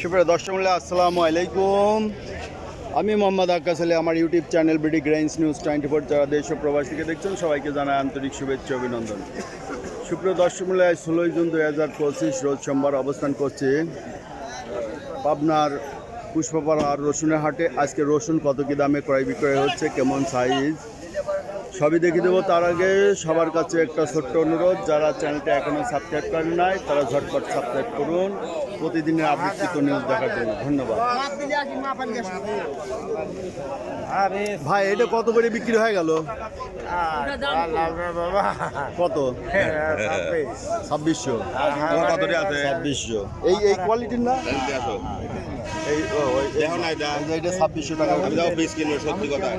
সুপ্রিয় দর্শক মূল্য আসসালামু আলাইকুম। আমি মোহাম্মদ আক্কাস আলী। আমার YouTube channel BD grains news 24 যারা দেশ ও প্রবাস থেকে দেখছেন সবাইকে জানাই আন্তরিক শুভেচ্ছা অভিনন্দন। সুপ্রিয় দর্শক মূল্য 16 জুন 2025 রোজ সোমবার অবস্থান করছে পাবনার পুষ্পপাড়ার রসুনের হাটে। আজকে রসুন কত কী দামে ক্রয় বিক্রয় হচ্ছে, কেমন সাইজ সবই দেখিয়ে দেবো। তার আগে সবার কাছে একটা ছোট্ট অনুরোধ, যারা চ্যানেলটা এখনও সাবস্ক্রাইব করেন নাই তারা ঝটপট সাবস্ক্রাইব করুন প্রতিদিনের আপডেট নিউজ দেখার জন্য। ধন্যবাদ। ভাই এটা কত করে বিক্রি হয়ে গেল? কত? 2600। কতটা আছে? 2600। এই কোয়ালিটির না? এই এটা 2600 টাকা। সত্যি কথা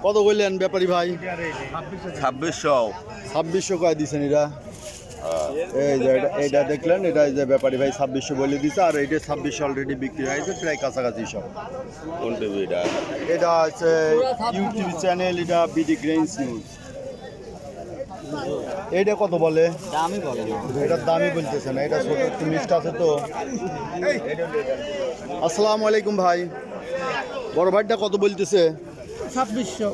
কত বললেন ব্যাপারী ভাই? 2600 কয় দিচ্ছেন এরা? এই যে এটা দেখলেন, এটা যে ব্যাপারী ভাই 2600 বলে দিচ্ছে, আর এইটা 2600 অলরেডি বিক্রি হয়েছে প্রায় কাছাকাছি সব। কোন টিভি এটা? এটা আছে ইউটিউব চ্যানেল, এটা বিডি গ্রেইনস নিউজ। এইটা কত বলে? দামই বলে না, এটার দামই বলতেছে না, এটা ছোট একটু মিষ্টি আছে তো। আসসালামু আলাইকুম ভাই, বড় ভাইটা কত বলতেছে? 2600।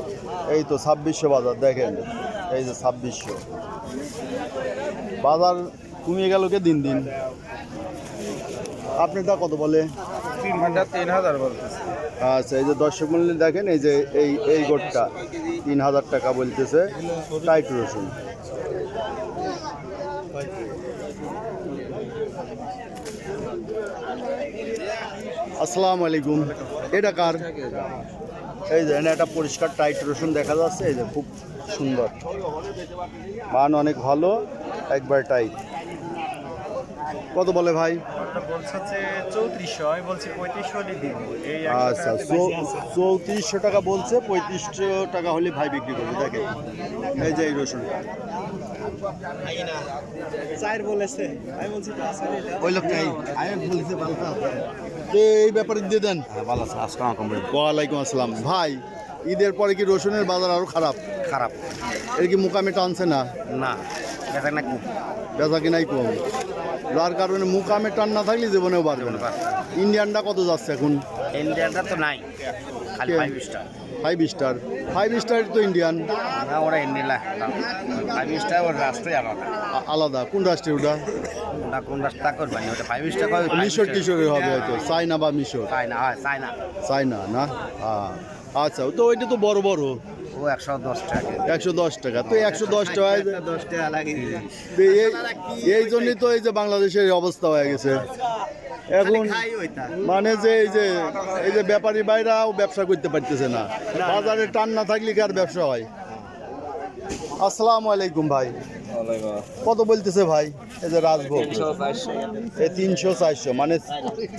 এই তো 2600 বাজার, দেখেন এই যে 2600 বাজার কমিয়ে গেল কে দিন দিন। আপনারটা কত বলে? 3000 বলতেছে। আচ্ছা, এই যে দর্শক মূল্য দেখেন, এই যে এই গোটটা 3000 টাকা বলতেছে টাইট রসুন। আসসালামু আলাইকুম, এটা কার? এই যে একটা পরিষ্কার টাইট রসুন দেখা যাচ্ছে, এই যে খুব সুন্দর, মান অনেক ভালো, একবার টাইট। কত বলে ভাই? বলছে 3400, আমি বলছি 3500 দিন। আচ্ছা, 3400 টাকা বলছে, 3500 টাকা হলে ভাই বিক্রি করবে। দেখেন এই যে এই রসুনটা ওই লোকটাই এই ব্যাপারে দিয়ে দেন। ওয়ালাইকুম আসসালাম ভাই, ঈদের পরে কি রসুনের বাজার আরো খারাপ? এর কি মুকামে টানছে না? বেচা কিনাই কম, যার কারণে মুকামে টান না থাকলে জীবনেও বাড়বে না। ইন্ডিয়ানটা কত যাচ্ছে এখন? ইন্ডিয়ানটা তো নাই, খালি 5 স্টার। 5 স্টার? 5 স্টার তো ইন্ডিয়ান না, ওরা ইন্ডিয়া 5 স্টার ওর রাষ্ট্রই আলাদা। আলাদা? কোন রাষ্ট্রের ওটা? ওটা কোন রাষ্ট্র করবে না, ওটা 5 স্টার কয়। মিশর টিশরের হবে হয়তো, চায়না বা মিশর। চায়না না? আচ্ছা, তো ওইটা তো বড় বড়, ও 110 টাকা। 110 টাকা? তো 110 টাকা 10 টাকা লাগে। এই জন্যই তো এই যে বাংলাদেশের অবস্থা হয়ে গেছে এখন। মানে যে এই যে ব্যাপারী বাইরাও ব্যবসা করতে পারতেছে না, বাজারে টান না থাকলে কি আর ব্যবসা হয়? আসসালামু আলাইকুম ভাই, কত বলতেছে ভাই? এই যে রাজভোগ এই 300-400, মানে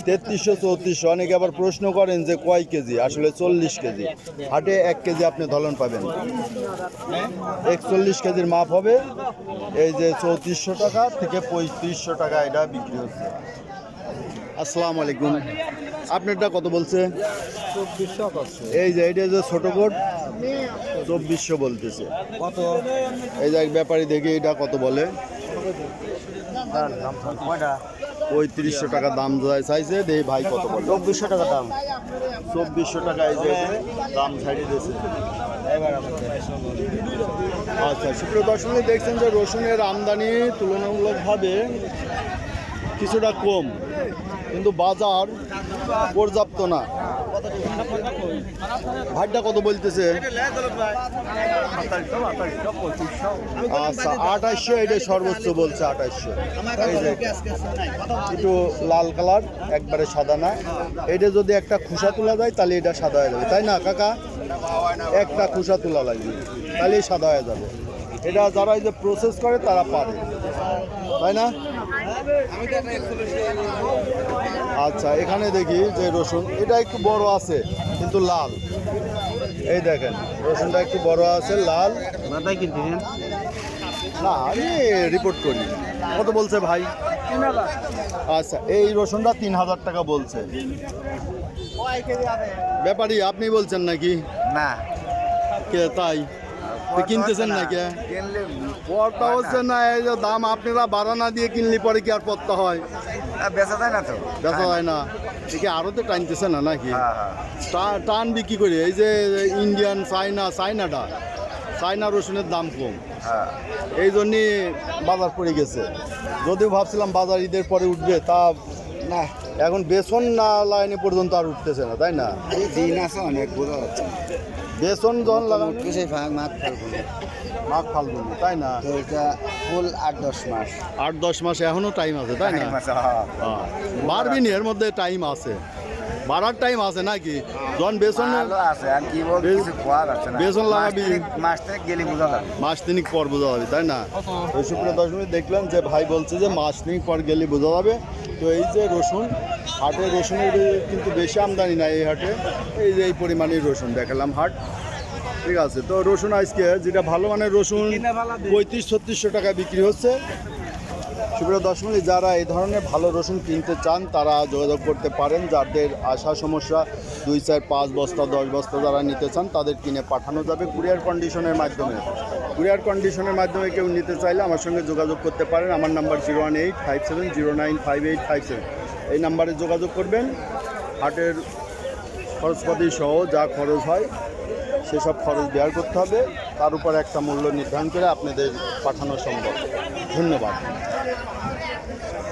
3300-3400। অনেকে আবার প্রশ্ন করেন যে কয় কেজি, আসলে 40 কেজি। হাটে 1 কেজি আপনি ধলন পাবেন, 41 কেজির মাপ হবে। এই যে 3400 টাকা থেকে 3500 টাকা এটা বিক্রি হচ্ছে। আসসালামু আলাইকুম, আপনারটা কত বলছে? 2400। এই যে এইটা যে ছোট কোট 2400 বলতেছে। কত? এই যে এক ব্যাপারী দেখি এটা কত বলে? 3500 টাকা দাম চাইছে। দেখি ভাই কত বলে? 2400 টাকা দাম। 2400 টাকা এই যে দাম ছাড়িয়ে দিয়েছে। আচ্ছা, সুপ্রিয় দর্শক দেখছেন যে রসুনের আমদানি তুলনামূলকভাবে কিছুটা কম, কিন্তু বাজার পর্যাপ্ত না। ভাইটা কত বলতেছে? আচ্ছা, 2800 এটা সর্বোচ্চ বলছে, 2800। এই যে একটু লাল কালার, একবারে সাদা না। এটা যদি একটা খোসা তোলা যায় তাহলে এটা সাদা হয়ে যাবে, তাই না কাকা? একটা খোসা তোলা লাগবে তাহলেই সাদা হয়ে যাবে। এটা যারা এই যে প্রসেস করে তারা পারে, তাই না? আচ্ছা, এখানে দেখি যে রসুন এটা একটু বড় আছে কিন্তু লাল। এই দেখেন রসুনটা একটু বড় আছে, লাল। না, আমি রিপোর্ট করি। কত বলছে ভাই? 3000। আচ্ছা, এই রসুনটা 3000 টাকা বলছে। ব্যাপারী আপনি বলছেন নাকি? না, কে তাই? তো কিনতেছেন না কে কিনলে পড়তা হচ্ছে না, এই যে দাম আপনারা বাড়ানা দিয়ে কিনলে পরে কি আর পড়তা হয়? বেচা যায় না তো। দেখা যায় না, একে আরও তো টানতেছে না নাকি? হ্যাঁ হ্যাঁ টান বিক্রি করে এই যে ইন্ডিয়ান চায়না রসুনের দাম কম, হ্যাঁ এই জন্যই বাজার পড়ে গেছে। যদিও ভাবছিলাম বাজার ঈদের পরে উঠবে, তা না এখন বেসন না লাইনে পর্যন্ত আর উঠতেছে না, তাই না? দিন আছে অনেক বোঝা যাচ্ছে বেসন যখন লাগানো সেই মাছ ফেলবো মাঘ ফাল্গুন, তাই না? তো এটা ফুল 8-10 মাস 8-10 মাস এখনো টাইম আছে, তাই না? হ্যাঁ, বাড়বি নি, এর মধ্যে টাইম আছে, বাড়ার টাইম আছে নাকি? যখন বেসন ভালো আছে আর কি বল কিছু খোয়ার আছে না বেসন লাগাবি মাস থেকে গেলে বোঝা যাবে মাস তিনিক পর বোঝা যাবে, তাই না? ওই সুপ্রিয় দর্শক দেখলেন যে ভাই বলছে যে মাস তিনিক পর গেলে বোঝা যাবে। তো এই যে রসুন, হাটে রসুনের কিন্তু বেশি আমদানি নাই এই হাটে, এই যে এই পরিমাণের রসুন দেখালাম হাট, ঠিক আছে? তো রসুন আজকে যেটা ভালো মানের রসুন 35-3600 টাকা বিক্রি হচ্ছে। সুপ্রিয় দর্শক, যারা এই ধরনের ভালো রসুন কিনতে চান তারা যোগাযোগ করতে পারেন। যাদের আশা সমস্যা 2, 4, 5 বস্তা 10 বস্তা যারা নিতে চান তাদের কিনে পাঠানো যাবে কুরিয়ার কন্ডিশনের মাধ্যমে। কুরিয়ার কন্ডিশনের মাধ্যমে কেউ নিতে চাইলে আমার সঙ্গে যোগাযোগ করতে পারেন। আমার নাম্বার 01857095857, এই নাম্বারে যোগাযোগ করবেন। হাটের খরচপাতি সহ যা খরচ হয় সেসব খরচ বেয়ার করতে হবে, তার উপর একটা মূল্য নির্ধারণ করে আপনাদের পাঠানো সম্ভব। ধন্যবাদ।